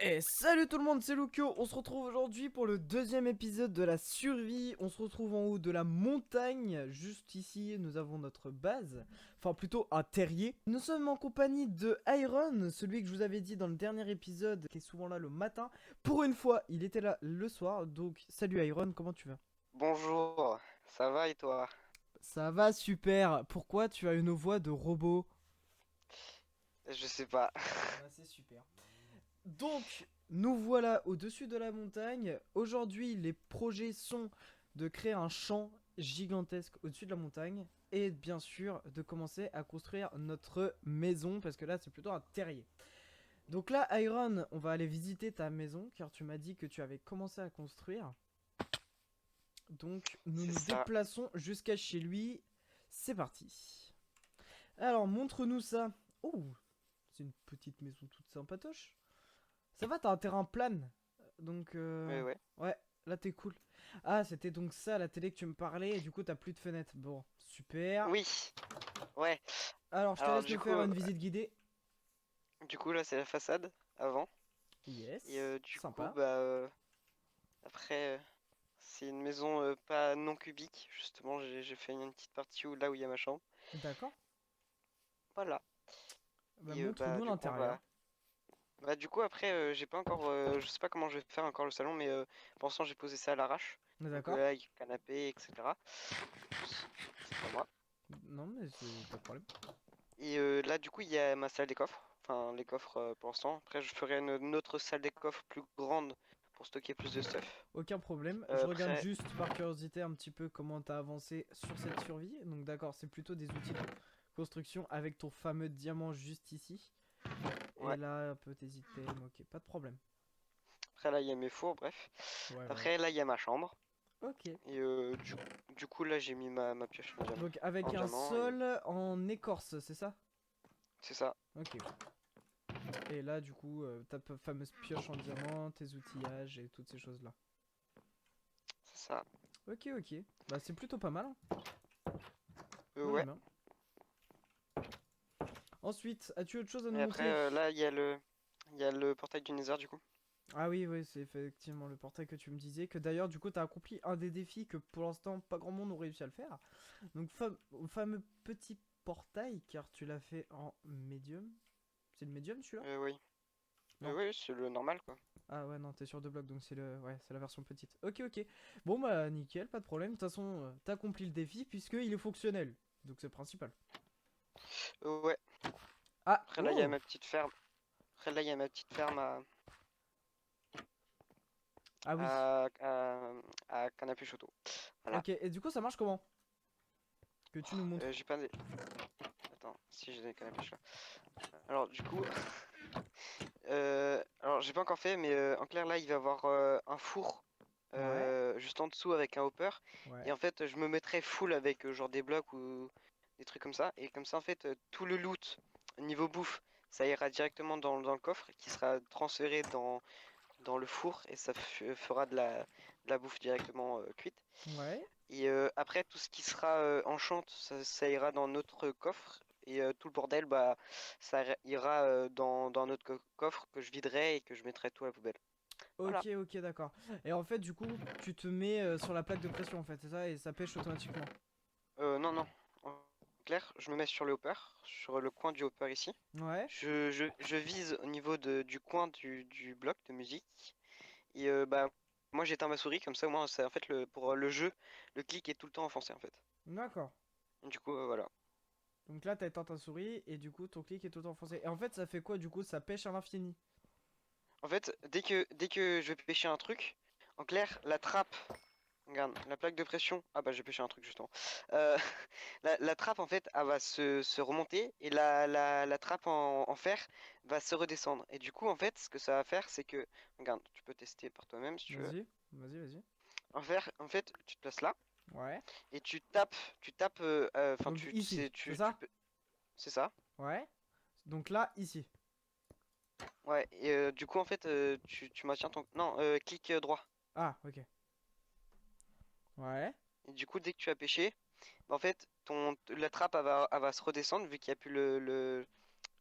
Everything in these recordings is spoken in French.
Et salut tout le monde, c'est Lucio. On se retrouve aujourd'hui pour le deuxième épisode de la survie. On se retrouve en haut de la montagne. Juste ici, nous avons notre base. Enfin, plutôt un terrier. Nous sommes en compagnie de Iron, celui que je vous avais dit dans le dernier épisode, qui est souvent là le matin. Pour une fois, il était là le soir. Donc, salut Iron, comment tu vas? Bonjour, ça va et toi? Ça va super. Pourquoi tu as une voix de robot? Je sais pas. Bah, c'est super. Donc, nous voilà au-dessus de la montagne. Aujourd'hui, les projets sont de créer un champ gigantesque au-dessus de la montagne et bien sûr de commencer à construire notre maison parce que là, c'est plutôt un terrier. Donc là, Iron, on va aller visiter ta maison car tu m'as dit que tu avais commencé à construire. Donc, nous C'est nous ça. déplaçons jusqu'à chez lui. C'est parti. Alors, montre-nous ça. Oh, c'est une petite maison toute sympatoche. Ça va, t'as un terrain plane. Donc, Ouais. ouais, là t'es cool. Ah, c'était donc ça la télé que tu me parlais, et du coup t'as plus de fenêtre. Bon, super. Oui, ouais. Alors, je te Alors laisse me faire une visite guidée. du coup là c'est la façade avant. Et Yes, du coup sympa. bah après c'est une maison pas non cubique. Justement j'ai fait une petite partie où là où il y a ma chambre. D'accord. Voilà. Bah, Et montre-nous du coup l'intérieur. du coup après j'ai pas encore je sais pas comment je vais faire encore le salon mais pour l'instant j'ai posé ça à l'arrache. Donc D'accord. là avec le canapé etc. Oups, c'est pas moi. Non, mais c'est pas de problème. Et là, du coup, il y a ma salle des coffres. Enfin, les coffres pour l'instant. Après, je ferai une autre salle des coffres plus grande pour stocker plus de stuff. Aucun problème. Je regarde Après, juste par curiosité un petit peu comment t'as avancé sur cette survie. Donc, d'accord, c'est plutôt des outils de construction avec ton fameux diamant juste ici. Et ouais. là, un peu t'hésiter. Ok, pas de problème. Après, là, il y a mes fours, bref. Ouais, voilà. Après, là, il y a ma chambre. Ok. Et du coup, là, j'ai mis ma pioche Donc en avec un diamant. Et sol en écorce, c'est ça? c'est ça. Ok. Et là, du coup, ta fameuse pioche en diamant, tes outillages et toutes ces choses-là. C'est ça. Ok, ok. Bah c'est plutôt pas mal, hein. Moi j'aime Ouais. bien. Ensuite, as-tu autre chose à nous Et après, montrer? là, il y a le portail du Nether, du coup. Ah oui, oui, c'est effectivement le portail que tu me disais. Que d'ailleurs, du coup, t'as accompli un des défis que pour l'instant, pas grand monde ont réussi à le faire. Donc, fameux petit portail, car tu l'as fait en médium. C'est le médium celui-là? Oui. Non. Oui, c'est le normal, quoi. Ah ouais, non, t'es sur deux blocs, donc c'est la version petite. Ok, ok. Bon bah nickel, pas de problème. De toute façon, t'as accompli le défi puisqu'il est fonctionnel. Donc c'est le principal. Ouais. Ah, Après, là, il y a oh. ma petite ferme. Après, là, il y a ma petite ferme Ah oui. à, à, à canapé château. Voilà. Ok, et du coup ça marche comment? Que tu nous montres. J'ai pas des... Attends, si j'ai des canapés là. Alors du coup, alors j'ai pas encore fait, mais en clair là il va y avoir un four Ouais, juste en dessous avec un hopper. Et ouais. en fait je me mettrai full avec genre des blocs ou des trucs comme ça. Et comme ça en fait tout le loot niveau bouffe, ça ira directement dans le coffre qui sera transféré dans le four et ça fera de la bouffe directement cuite. Ouais. Et après, tout ce qui sera enchant, ça ira dans notre coffre. Et tout le bordel, bah, ira dans notre coffre que je viderai et que je mettrai tout à la poubelle. Voilà. Ok, ok, d'accord. Et en fait, du coup, tu te mets sur la plaque de pression en fait, c'est ça? Et ça pêche automatiquement. Non, non. En clair, je me mets sur le hopper, sur le coin du hopper ici. Ouais. Je vise au niveau du coin du bloc de musique. Et bah, moi j'éteins ma souris, comme ça au moins, en fait, pour le jeu, le clic est tout le temps enfoncé en fait. D'accord. Du coup, voilà. Donc là, t'as éteint ta souris et du coup, ton clic est tout enfoncé. Et en fait, ça fait quoi du coup? Ça pêche à l'infini. En fait, dès que je vais pêcher un truc, en clair, la trappe, regarde, la plaque de pression, ah bah j'ai pêché un truc justement. Euh, la trappe en fait, elle va se remonter et la trappe en fer va se redescendre. Et du coup, en fait, ce que ça va faire, c'est que, regarde, tu peux tester par toi-même si tu veux. Vas-y, vas-y, vas-y. En fait, tu te places là Ouais. et tu tapes, enfin Donc ici, c'est tu ça? peux, c'est ça. Ouais. Donc là, ici. Ouais. Et du coup, en fait, tu maintiens ton, non, clic droit. Ah, ok. Ouais. Et du coup, dès que tu as pêché, bah, en fait, la trappe, elle va se redescendre vu qu'il n'y a plus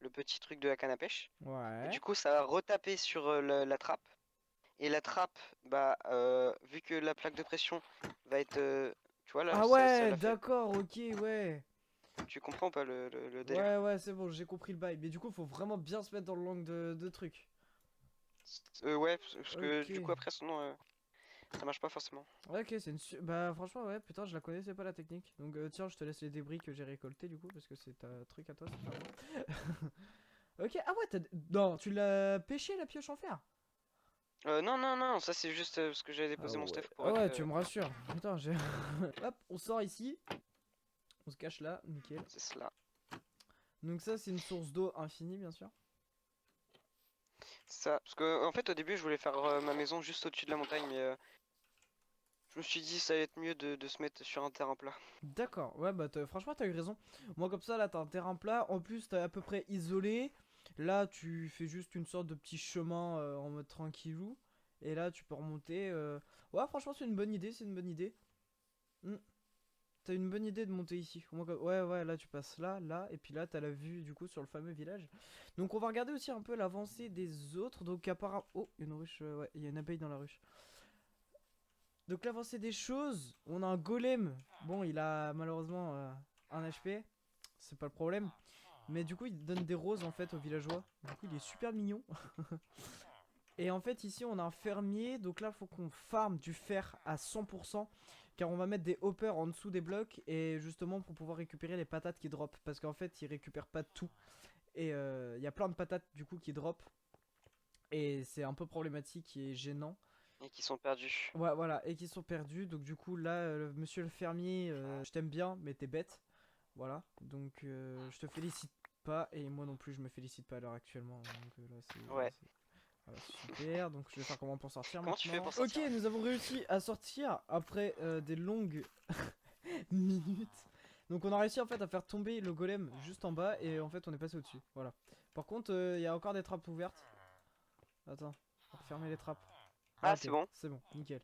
le petit truc de la canne à pêche. Et Ouais. du coup, ça va retaper sur la trappe. Et la trappe, bah, vu que la plaque de pression va être, tu vois là, Ah ça ouais, l'a fait. d'accord, ok, ouais. Tu comprends pas le délire? Ouais, ouais, c'est bon, j'ai compris le bail. Mais du coup, faut vraiment bien se mettre dans le langue de trucs. Ouais, parce que Ok. du coup après, sinon, ça marche pas forcément. Ouais, ok, c'est une bah franchement ouais, putain, je la connaissais pas la technique. Donc tiens, je te laisse les débris que j'ai récoltés du coup parce que c'est un truc à toi, c'est pas moi. Ok, ah ouais, non, tu l'as pêché la pioche en fer. Non, non, non, ça c'est juste parce que j'avais Ah déposé mon ouais. stuff pour Ah être. ouais, tu me rassures. Putain, j'ai hop, on sort ici. On se cache là, nickel. C'est cela. Donc ça c'est une source d'eau infinie bien sûr. C'est ça. Parce que en fait, au début, je voulais faire ma maison juste au-dessus de la montagne, mais je me suis dit ça allait être mieux de se mettre sur un terrain plat. D'accord. Ouais, bah franchement, t'as eu raison. Moi comme ça là, t'as un terrain plat, en plus t'es à peu près isolé. Là, tu fais juste une sorte de petit chemin en mode tranquillou. Et là, tu peux remonter. Ouais, franchement, c'est une bonne idée, c'est une bonne idée. Hmm. T'as une bonne idée de monter ici. Ouais, ouais, là, tu passes là, là, et puis là, t'as la vue, du coup, sur le fameux village. Donc, on va regarder aussi un peu l'avancée des autres. Donc, apparemment... Oh, il y a une ruche, ouais, il y a une abeille dans la ruche. Donc, l'avancée des choses, on a un golem. Bon, il a malheureusement un HP, c'est pas le problème. Mais du coup, il donne des roses, en fait, aux villageois. Du coup, il est super mignon. Et en fait ici on a un fermier, donc là il faut qu'on farme du fer à 100%, car on va mettre des hoppers en dessous des blocs, et justement pour pouvoir récupérer les patates qui drop, parce qu'en fait ils récupèrent pas tout, et il y a plein de patates du coup qui drop, et c'est un peu problématique et gênant. Et qui sont perdus. Ouais voilà, et qui sont perdus, donc du coup là monsieur le fermier, je t'aime bien mais t'es bête, voilà, donc je te félicite pas, et moi non plus je me félicite pas à l'heure actuellement, donc là Ouais. voilà, super, donc je vais faire comment pour sortir Comment tu fais maintenant. pour Ok, sortir là? nous avons réussi à sortir après des longues minutes. Donc on a réussi en fait à faire tomber le golem juste en bas et en fait on est passé au-dessus. Voilà. Par contre, il y a encore des trappes ouvertes. Attends, on va fermer les trappes. Ah Ah, ok, c'est bon. c'est bon, nickel.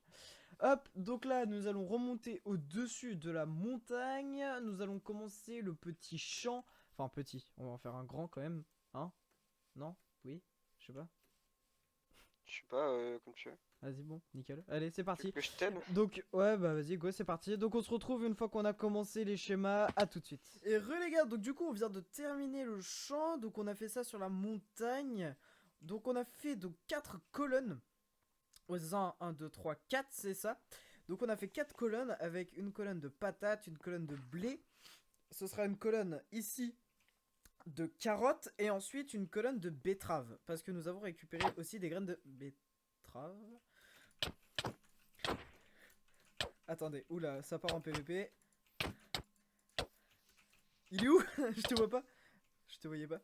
Hop, donc là nous allons remonter au-dessus de la montagne. Nous allons commencer le petit champ. Enfin petit, on va en faire un grand quand même. Hein? Non? Oui? Je sais pas. Je sais pas, comme tu veux. Vas-y, bon, nickel. Allez, c'est Tu veux parti. que je t'aide? Donc, ouais, bah vas-y, go, c'est parti. Donc, on se retrouve une fois qu'on a commencé les schémas. À tout de suite. Et les gars, donc du coup, on vient de terminer le champ. Donc, on a fait ça sur la montagne. Donc, on a fait donc 4 colonnes. Ouais, c'est ça, 1, 2, 3, 4, c'est ça. Donc, on a fait 4 colonnes avec une colonne de patates, une colonne de blé. Ce sera une colonne ici de carottes et ensuite une colonne de betterave. Parce que nous avons récupéré aussi des graines de betterave. Attendez, oula, ça part en PVP. Il est où? Je te vois pas. Je te voyais pas.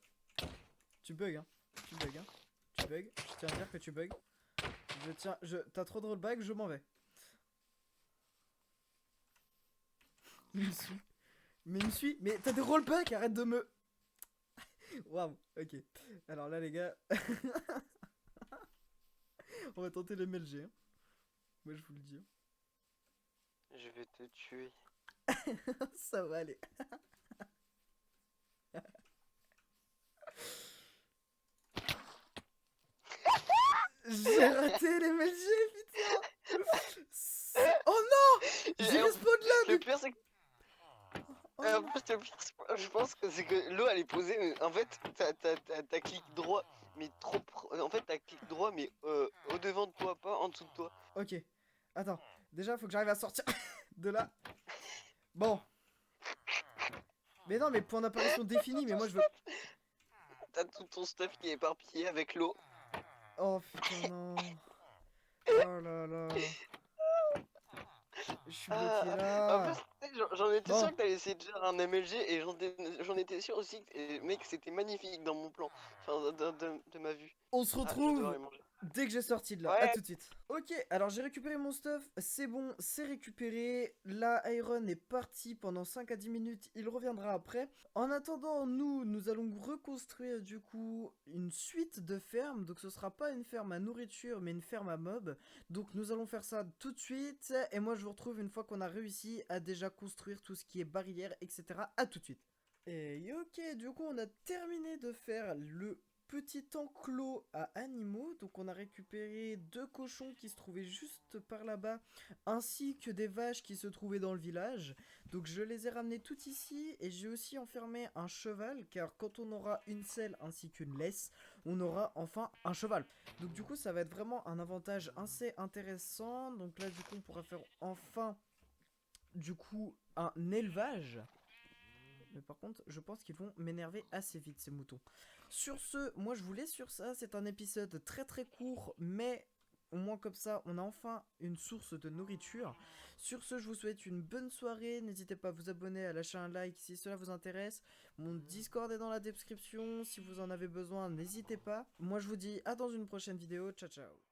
Tu bugs, hein. Tu bugs, hein. Tu bugs. Je tiens à dire que tu bugs. T'as trop de rollback, je m'en vais. Il me suit. Mais il me suit. Mais t'as des rollbacks, arrête de me. Waouh, ok. Alors là, les gars. On va tenter l'MLG. Hein. Moi, je vous le dis. Hein. Je vais te tuer. Ça va aller. J'ai raté l'MLG, putain. Oh non. J'ai respawn là, Le mais. pire, c'est que. Oh En non. plus, le pire, je pense que c'est que l'eau elle est posée. Mais en fait, t'as clic droit, mais trop. En fait, t'as clic droit, mais au devant de toi, pas en dessous de toi. Ok. Attends. Déjà, faut que j'arrive à sortir de là. Bon. Mais non, mais point d'apparition défini, mais moi je veux. T'as tout ton stuff qui est éparpillé avec l'eau. Oh putain, non. Oh là là. Je suis bloqué En plus, là. tu sais, j'en étais sûr Bon. que t'allais essayer de faire un MLG et j'en étais sûr aussi que, mec, c'était magnifique dans mon plan. Enfin, de ma vue. On se Ah, je vais devoir retrouve les manger. dès que j'ai sorti de là. À Ouais, tout de suite. Ok, alors j'ai récupéré mon stuff. C'est bon, c'est récupéré. La Iron est parti pendant 5 à 10 minutes. Il reviendra après. En attendant, nous allons reconstruire du coup une suite de fermes. Donc ce sera pas une ferme à nourriture, mais une ferme à mobs. Donc nous allons faire ça tout de suite. Et moi je vous retrouve une fois qu'on a réussi à déjà construire tout ce qui est barrière, etc. À tout de suite. Et ok, du coup on a terminé de faire le petit enclos à animaux. Donc on a récupéré 2 cochons qui se trouvaient juste par là-bas, ainsi que des vaches qui se trouvaient dans le village. Donc je les ai ramenés tout ici et j'ai aussi enfermé un cheval, car quand on aura une selle ainsi qu'une laisse, on aura enfin un cheval. Donc du coup ça va être vraiment un avantage assez intéressant. Donc là du coup on pourra faire enfin du coup un élevage. Mais par contre, je pense qu'ils vont m'énerver assez vite, ces moutons. Sur ce, moi je vous laisse sur ça. C'est un épisode très très court, mais au moins comme ça, on a enfin une source de nourriture. Sur ce, je vous souhaite une bonne soirée. N'hésitez pas à vous abonner, à lâcher un like si cela vous intéresse. Mon Discord est dans la description. Si vous en avez besoin, n'hésitez pas. Moi je vous dis à dans une prochaine vidéo. Ciao ciao.